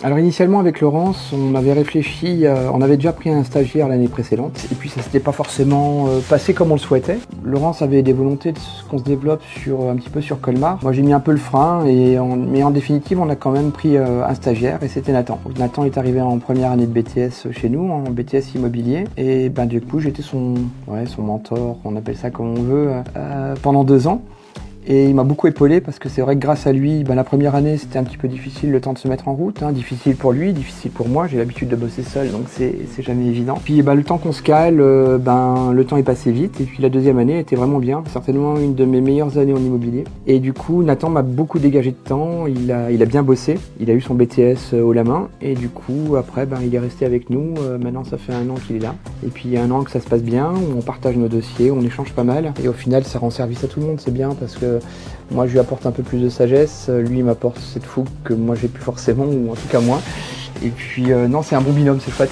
Alors initialement avec Laurence, on avait réfléchi, on avait déjà pris un stagiaire l'année précédente et puis ça s'était pas forcément passé comme on le souhaitait. Laurence avait des volontés qu'on se développe un petit peu sur Colmar. Moi j'ai mis un peu le frein, mais en définitive on a quand même pris un stagiaire et c'était Nathan. Donc, Nathan est arrivé en première année de BTS chez nous, en BTS immobilier, et du coup j'étais son mentor, on appelle ça comme on veut, pendant 2 ans. Et il m'a beaucoup épaulé parce que c'est vrai que grâce à lui, la première année c'était un petit peu difficile le temps de se mettre en route, difficile pour lui, difficile pour moi, j'ai l'habitude de bosser seul donc c'est jamais évident. Puis le temps qu'on se cale, le temps est passé vite et puis la deuxième année était vraiment bien, certainement une de mes meilleures années en immobilier. Et du coup Nathan m'a beaucoup dégagé de temps, il a bien bossé, il a eu son BTS haut la main et du coup après il est resté avec nous, maintenant ça fait 1 an qu'il est là. Et puis il y a 1 an que ça se passe bien, on partage nos dossiers, on échange pas mal et au final ça rend service à tout le monde, c'est bien parce que moi je lui apporte un peu plus de sagesse, lui il m'apporte cette fougue que moi j'ai plus forcément, ou en tout cas moi. Et puis non, c'est un bon binôme, c'est chouette.